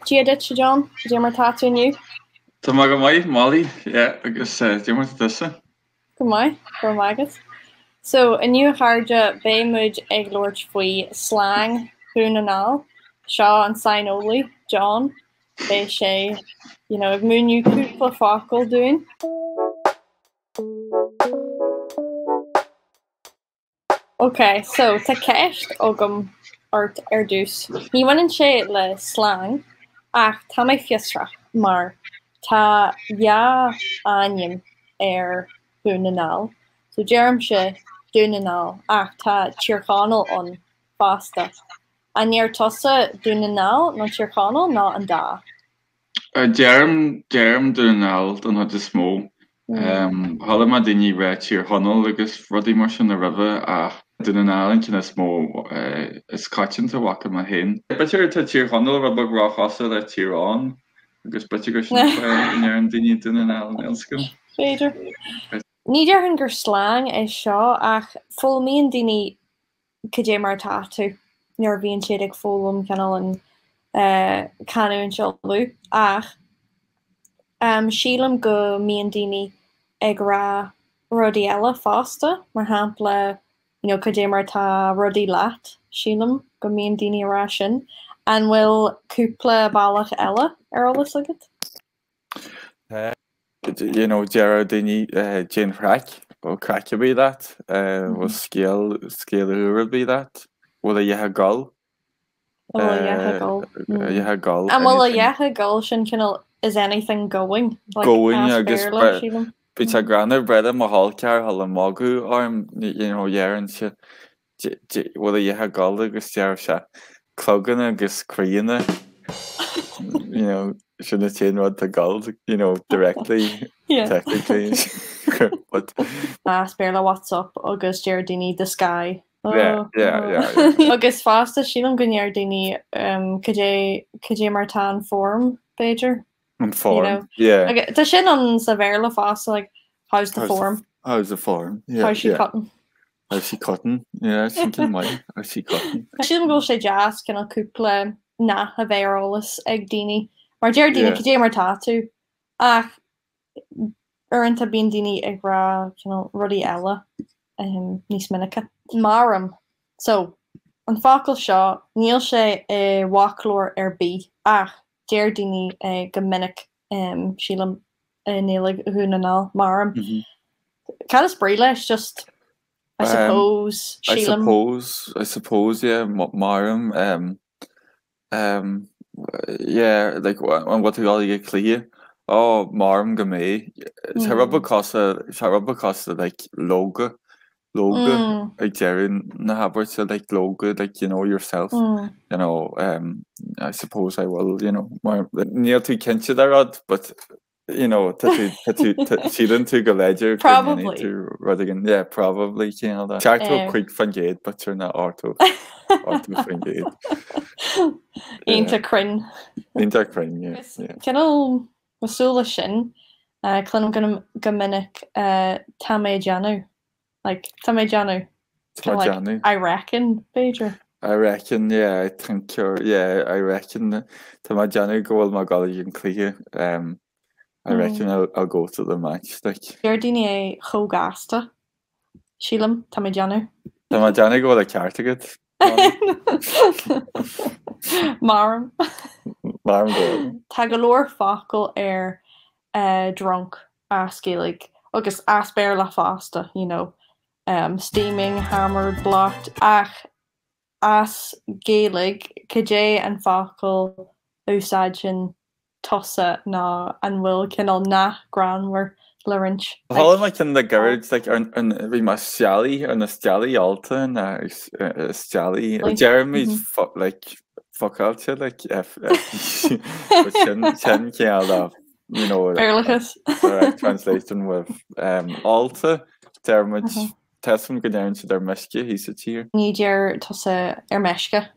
tattoo edit, John? Did you ever tattoo you? Tá má go maiid Molly, agus dúmar dusa. Go mai, go magus. So, a new harja Baymud ag Lord Fui slang, Hoon and all, Shaw and Sign Only, John, Bay Shay, ag moon you cúpla focal doing. Okay, so ta ceist ogum ort dús. Ní bhain sé le slang ach tá mé fiosra mar tá ja aim Hoon and all. So Jerem sé dúnanál ach tá tíorchanal an fásta. A níor tosa dúnanál nó tíorchanal ná an dá. Jerem dúnanál don had is smó. Hala ma daoine ré tíorchanal agus rudí mar sin na ribh ach dúnanál an cinna smó is caitin a wacha ma hen. Beir tá tíorchanal ribh ráchasa le tíorán agus beir go sin an daoine dúnanál an elscin. Féidir. Níidir hun gur slang is seo ach fólamíon daoine cé mar táú nuair bhíonn siad ag fólam canal an canú an seolú ach sílam go míon daoine ag rá rudí eile fásta mar hampla cé mar tá rudí leat sílam go míon daoine ará sin an bhfuil cúpla bailach eile arolalas agad? Gerard Dini Jane Frack or crack be that was scale be that will a yeha gull gull and will a yeha gull sin is anything going I guess but a granny bread and mahal car hall and magu arm year and she will a yeha gull agus sha clogan agus creana should have changed what the gold, directly, technically. But Sperla WhatsApp, August Giardini, the sky. Yeah. August fasta, Sheelan Gunyardini, KJ Martin form, Pager. And form, yeah. Okay, the shin on Saverla fasta, like, how's the form? How's the form? Yeah. How's she cutting? How's she cutting? Yeah, she can mind. How's she cutting? Sheelan go say jazz, can I couple na a verolis egg dini. Mar Giardini cé mar táú ach aranta bíon daoine ag rá rudí eile níos minice. Marm. So an facail seo níl sé wachlór ar bí ach déir daoine go minic sílam nélig húnanál marm. Cad is brí leis just I suppose sílam. I suppose yeah marm yeah, like what you all get clear. Oh, marm go me. It's rubber costa like logo, like Jerry Nahaber said like logo, like yourself. I suppose I will, more near to Kencha that but she didn't take a ledger probably to Rodigan. Yeah, probably that. Chart to a quick fungate, but you're not auto fungate. Inta crin, yeah. Canal Masula shin, Clem Gominic, Tamejanu. Like Tamejanu. I reckon, Pedro. I reckon, yeah, I think I reckon Tamejanu go all my golly and clear. I reckon I'll go to the match. Like Giardini Hogasta. Sheelam, Tamejanu. Tamejanu go the Cartigat. Marm go. Tagalore focal drunk ascalig agus asper la fasta, steaming, hammered, blocked, ach as Gaelig, KJ and focal usagin tossa na and will kinal na granwer Lawrence. All of my in the garage like and we must Sally and a Sally Alta and Sally Jeremy's fuck out like if Chen can't direct translation with Alta Jeremy Tesman go down to their meshka he's a tier. Need your tossa meshka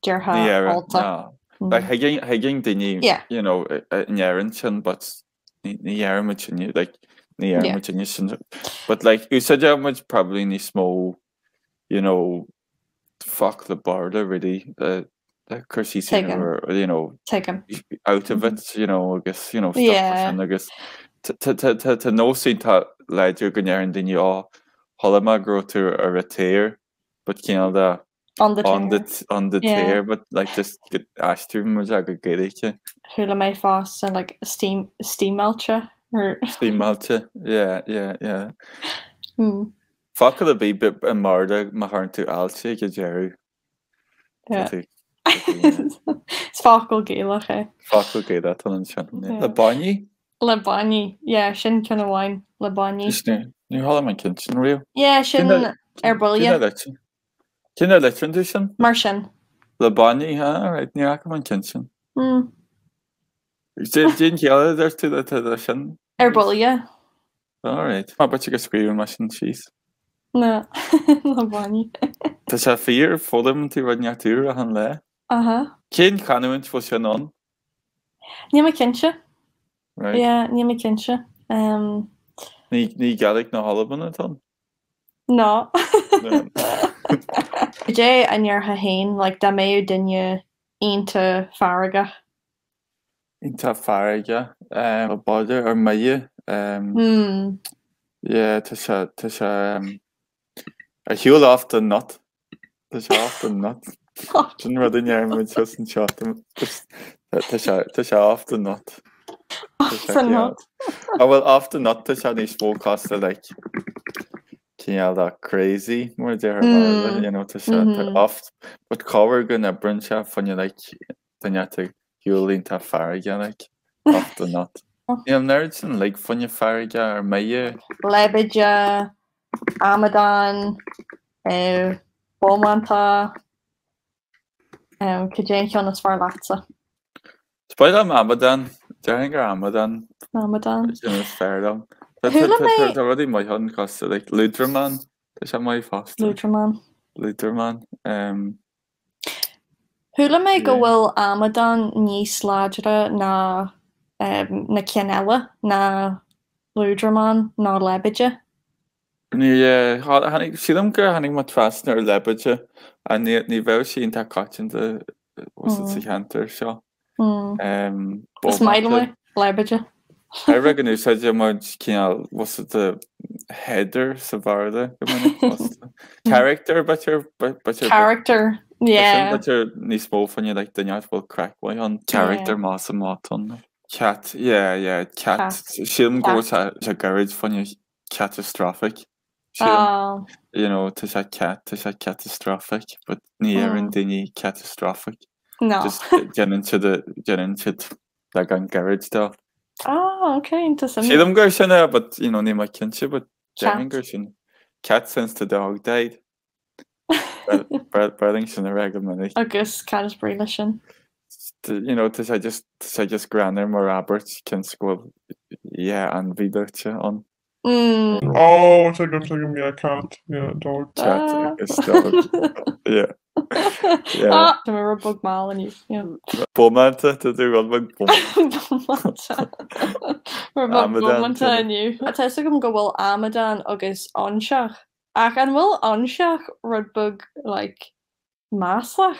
Alta. Like higging the new Yarenton but Yaramachin like but like you said how much probably any small fuck the border really Cursey sooner, or, you know, take him out of it, you know, I guess, you know, stuff Yeah. I guess to know see that ledger gonna in the Hollyma grow to a retear, but you know the on the tear, Yeah. but like just get ashtum was like a good Hula may fast and like steam melcher or steam melter. Yeah. Fuck the be bit and murder my heart to Alche get Jerry. Yeah. Sparkle Gaelic, eh? Fuck okay that on the bunny. Le Bonny, yeah, sin kind of wine. Le Bonny. New Holland kitchen real. Yeah, sin Erbulia. Do you know that tradition? Martian. Le Bonny, huh? Right, New Holland kitchen. Didn't yell there's to the tradition. Erbulia. All right. How about you get screaming machine cheese? No, Le Bonny. Does a fear for them to run your tour on there? Ken Canuint for Shannon. Nima Kincha. Right. Yeah, Nima Kincha. Ní Gaelic na Holland at all? No. Jay and your hain like da mayo dinja into Farraga. Into Farraga. A bother or Maya. Yeah, Tasha a huel off the nut. Tasha off the nut. Didn't rather near me just and shot them. Tasha off the nut. Off the nut. Oh well, off the nut Tasha is forecast like you know that crazy more there you know Tasha off but cover gonna brunch up when you like then you have to huel into Farraga like off the nut. You know nerds and like funny Farraga or Maya. Lebedja, Amadan, Bomanta, Kajane Jonas Farlatza. Spoil Amadan, during Amadan. Amadan. Jonas Fairdown. That's already my hand cost like Luterman. That's my fast. Luterman. Hula me go will Amadan ní sládra na Cianella na Luderman na Lebedja. Yeah, see them go hanning my trust or Lebedja and ní bheith sí in cotton the was it the hunter show. Smile Lebedja. I reckon you said you much was it the header Savarda character but your character yeah but your ní small when you like the will crack way on character mass and on cat yeah cat she goes a garage when you catastrophic you know to say catastrophic but near and dinny catastrophic no just get into like on garage stuff. Okay, interesting. See them girls in there, but you know, name my kinship, but cat since the dog died. Brething's in a regular minute. I guess cat is British. You know, I just grander more Roberts can school, yeah, and video on. Oh, it's like I'm yeah, cat, yeah, dog, cat, dog, yeah. Yeah. We're a bug mal and you. Yeah. Bomanta to do one bug Bomanta. We're bug Bomanta and you. I tell you, go well Amadan agus onshach. Ach and will onshach red bug like maslach.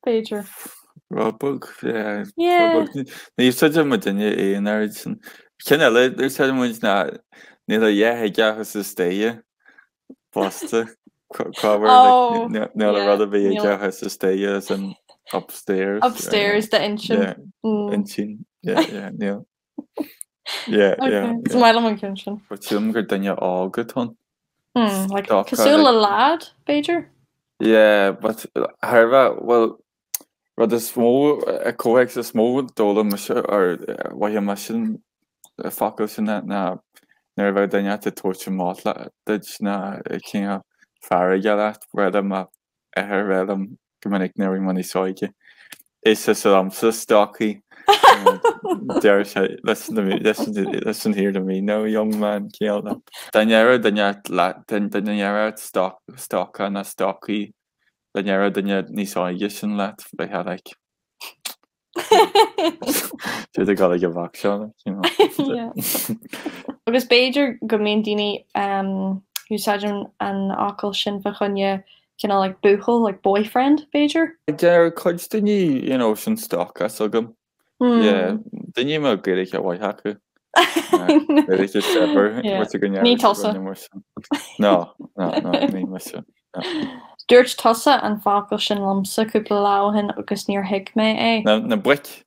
Pager. Bug, yeah. You said I'm with the in Ericsson. Can I let there's some ones now neither I got to stay. Poster. Cover rather be a has to stay as an upstairs the engine yeah smile my kitchen but some good then you all good on like Casula lad Pager but however well rather small a coax a small dollar or why you machine focus in that now never then you have to torch a model that's not a king of Farraga that rhythm rhythm Dominic nearing money soige it's a so stocky dare say listen to me listen here to me no young man kill them then stock and a stocky then ní soige sin let they had like they got like a box on you know agus Beiger go main dini Húsáidm an ácail sin fa chunne kind of like buchel, like boyfriend, Bejer. Ger could didn't sin stock as agam. Yeah, didn't mo gaeilge a Waithaku. Gaeilge is ever what you Ní tosa. No, ní much. Dúirt tosa an fácail sin lomsa cúpla láhan agus níor hiic mé é. Na brick.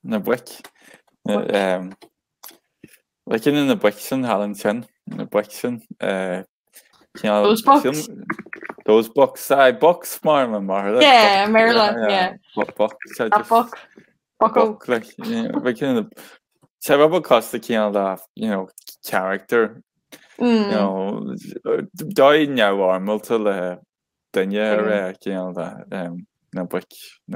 Like in the Brixton, Hallenton, the Brixton, Those books? Those books, books, Marla. Yeah, Maryland, yeah. Books, That book. book, like, like in the, so Robert Costa character, die now armel till Dunya, na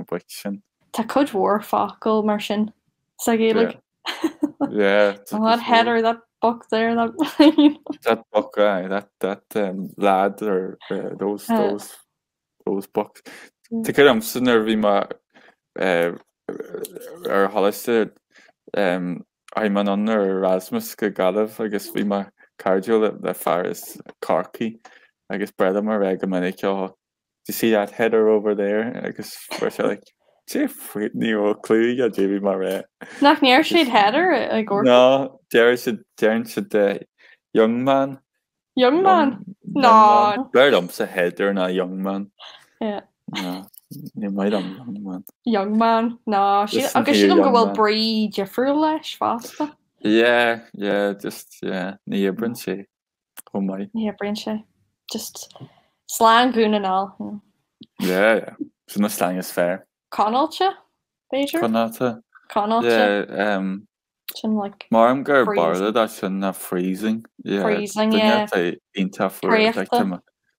Brixton. Ta cud war fácail mar sin. Sa Gaeilge. Yeah. That header, that book there, that that book, that lad or those books. Te kem sinner vi ma Hollister I'm an under Erasmus go galh agus vi ma cardio the Faris Corky agus bread mar reg do you see that header over there agus like Jeff Neo clue ya Jamie Mare. Nach near she'd header like No, Jerry should young man. Young man? No. Bird um's a header and a young man. Yeah. No. You might young man. Young man? No. She don't go well brie Jeffrey lesh fasta. Yeah, just near Brinchy. Oh my. Yeah, Brinchy. Just slang goon and all. Yeah. So no slang is fair. Connalcha? Bejer? Connalcha. Yeah, like Marm gur barda that shouldn't freezing. Yeah. Freezing, yeah. Inta for like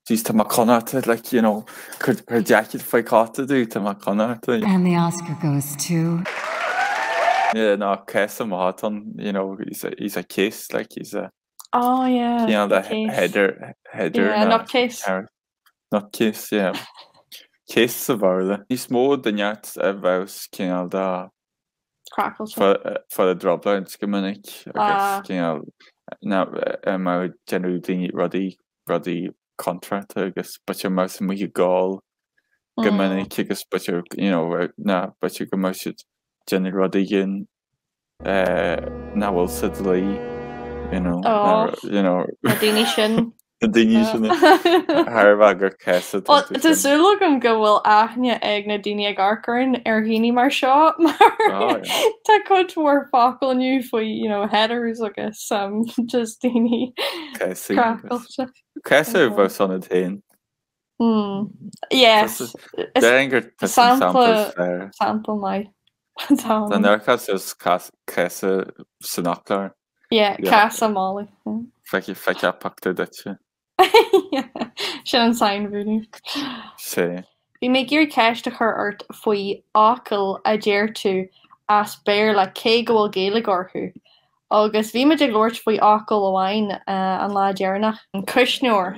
she's to my Connata, like, her jacket for Cotta do to my Connata. And the Oscar goes to yeah, no, Kessa Martin, he's a kiss, like he's a oh yeah. The header yeah, not kiss. Not kiss, yeah. Kiss of Arla. He's more than yet about the crackles for the dropper and skimminik. I guess now my generally ruddy contract. I guess, but your mouse and we goal. Gimminik, I guess, but you but you can mouse it generally ruddy in. Now we'll sidley. Nadination. Harvagur Kessa. Tásúla gom go bhfuil aithne ag na daine garcairn híine mar seo mar tá chud mór fácail aniu faoi headers agus just daine Kessa bh sanna tain. Yes. Denger sample mai. Den nerchas is Kessa Sinachlar. Yeah, Casa Molly. Feice pacta dute. Sin an sign bhúnú. Sé. Bhí mé gur ceiste chur ort faoi ácail a déir tú as béir le cé go bhfuil Gaeilge orthú. Agus bhí muid ag glóirt faoi ácail amháin an lá dearnach an Cusneor.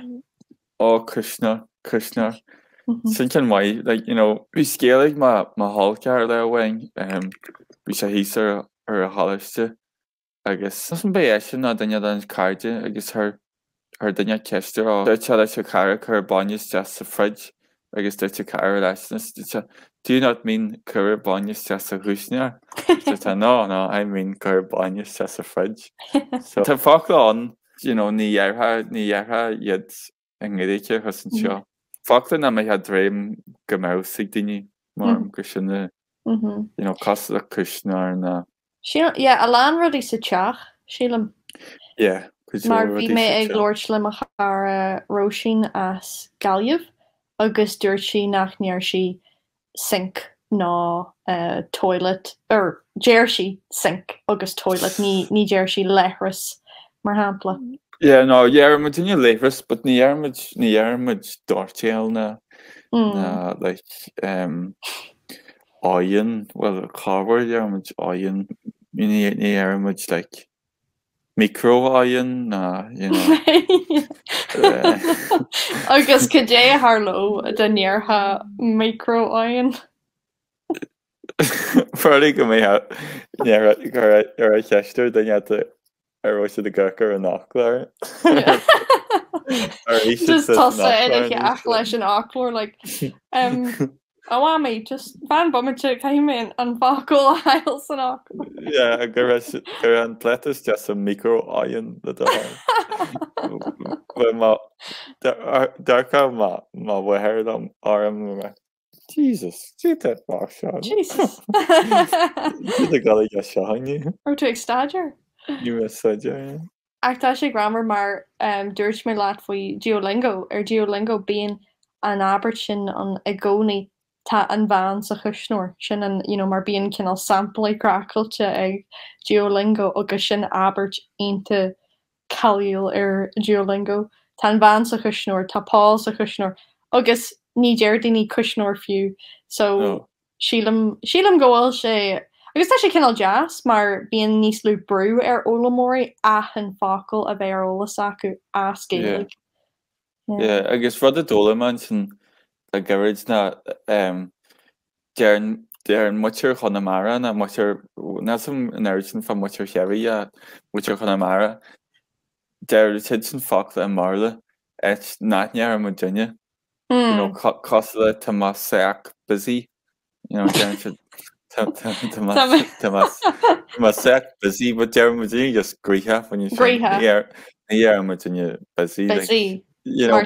Oh, Cusneor. Sin can mai, like, bhí scéalaigh má hallcear le bhain, bhí sé híosar ar a halliste. Agus an bé sin na daine an cardide agus her daine ceiste á dúirte leis a cara chur bainnes just a fridge agus dúirte cara leisnas. Do you not mean chur bainnes just a húsnear? No, I mean chur bainnes just a fridge. So tá fácla an, ní dheartha iad an gréice chus an seo. Fácla na mé had réim go másig daine mar go sinna cos a Cusneor na a lán rudí sa teach sílam. Yeah. Mar bhí mé ag glóirt le ar Roisin as Gaillimh agus dúirt si nach níor si sink ná toilet déir si sink agus toilet ní déir si lehras mar hampla. Yeah, no, dhearmid duine lehras, but ní dhearmid dortéal na like áin, well, carver dhearmid áin, ní dhearmid like micro áin agus go dé Harlow den níortha micro áin. Fardig go mé ar a cheistú daine ar roiise de gurcar an nachláir. Just toss it in ach leis an achlór like Awami just fan bommete caiimmin an fácul ail san achlór. Yeah, gur an pletas just a micro ion le Darcha má bhhair am arm Jesus, that box shot. Jesus. The gal seáine. Or to extagger. You said yeah. Tá sé grammar mar dúirt mé leat faoi Duolingo Duolingo bíon an Albert sin an a gcónaí tá an bhean sa chusnúir sin an mar bíon cinál sample cracailte ag Duolingo agus sin Albert aonta cailíil ar Duolingo tá an bhean sa chusnúir tá pá sa chusnúir agus ní déir daoine cusnúir fiú so sílam gohfuil sé agus tá sé cinál jazz mar bíon níos lú brú ar ólamóí an fácail a bheith ar ólas acu as Gaeilge. Yeah, agus rud a dólaman sin a garage na dear mucher Connemara na mucher na some narration from mucher Chevy mucher Connemara der attention fuck and Marla it's not near Virginia you know Costa Thomas busy you know Thomas busy but there Virginia just Greha when you yeah Virginia busy you know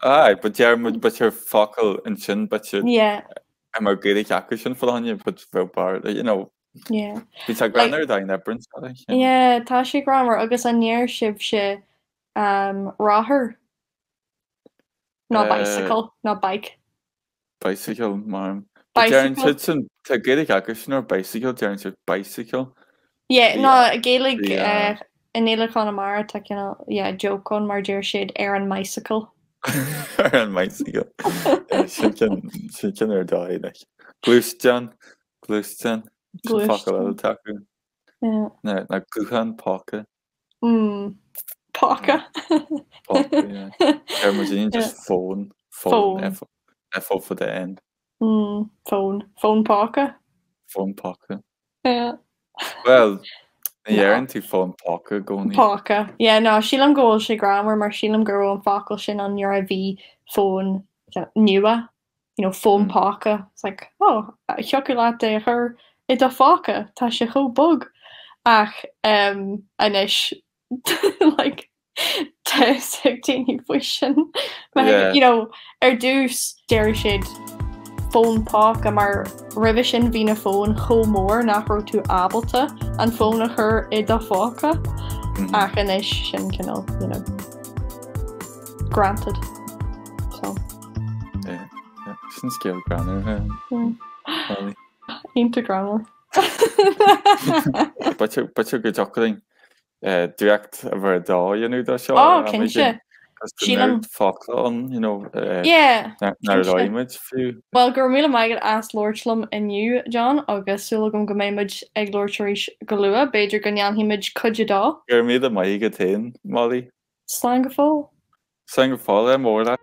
aye, but you're focal and chin, but you I'm a great acquisition for on you, but bar, you know. Yeah. It's a grammar down there, Prince. Yeah, Tashi grammar, agus a near shib she raher. Not bicycle, not bike. Bicycle, ma'am. Bicycle. To get a acquisition or bicycle, Darren bicycle. Yeah, no, Gaeilge in Níl Connemara tá joke on mar dear shade Aaron bicycle. An bicycle. She can die like Glústean. Fuck taku. Yeah. No, like Guhan Paka. Paka. Paka, yeah. Hermogene just phone. F for the end. Phone Paka. Phone Paka. Yeah. Well, yeah, into phone Paka going. Paka. Yeah, no, sílam gohfuil sé grammar mar sílam gur an fácail sin an your bhí phone nua. You know, phone Paka. It's like, chocolate de her it a fáca, tá sé cho bug. Ach, anish like daine faoi sin. You know, dús deir siad phone Paka mar ribh sin bhí na phone cho mór nach raibh tú abalta an phone a chur I a fáca. Ach anish sin cinál, you know, granted. So. Yeah. Sin scale grammar. Into grammar. But you're good talking direct over a dá, you know, that show. Oh, can she? Sílam fácla on, you know, nar image few. Well, gur míle maigad as Lordslum inniu, John, agus súlagum go méimid ag Lordtaréis golua, beidir go neanhimid cuide dá. Gur míad a maigad tain, Molly. Slang go fáil. Slang go fáil, mór le.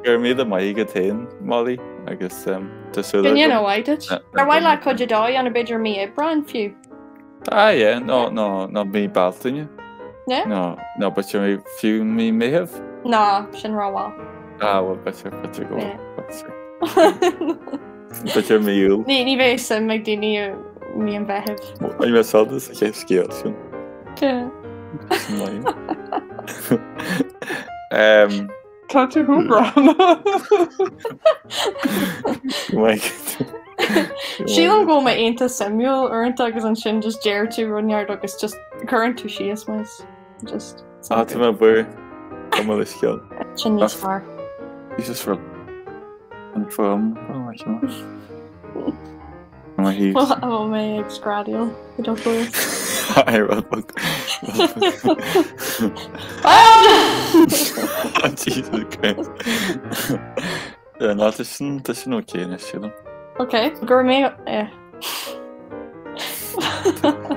Gur míad a maigad tain, Molly, agus tasúla. Gan you why did? Ar bhaid le cuide dá an a beidir mí Bran fiú. Ah, yeah, no, me baltainne. Yeah? No, but you few me may have. No, sin ráháil. Ah, well, better go. Yeah. But you're me you. Ní bheith sim ag daoine mí an bheitheh. I'm a soldier, I can't scale soon. Yeah. Tattoo who grammar? Sílam go mai aonanta Samuel orintanta agus an sin just déir tú runneart agus just current tú sias mas just tá má bur am le skill sin níos far. Jesus for an from my heaps. Oh my exgradial. I don't know. I wrote book. Jesus Christ. No, this is okay, Nishila. Okay, gourmet.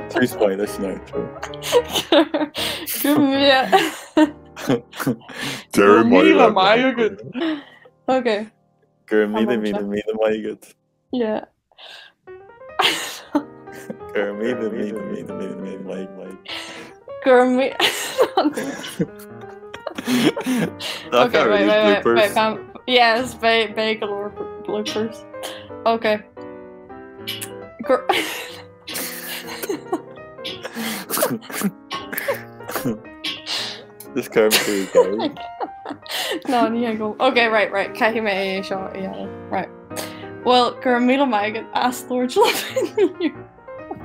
Too spiders now, too. Gourmet. Jeremiah good. Okay. Gur míle maigad. Yeah. Gur míle maigad. Gurmy. Okay, wait. Yes, galore bloopers. Okay. Just come to go. No, ní go. Okay, right. Caithí mé seo, yeah, right. Well, gur míle maigad as Lord Love.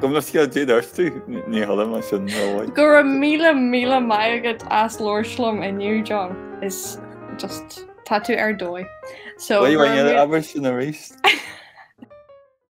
Kom let's go do that too. Ní hala ma sin no. Gur míle maigad as Lordslum in you, John, is just tattoo dói. So Why you average in a race?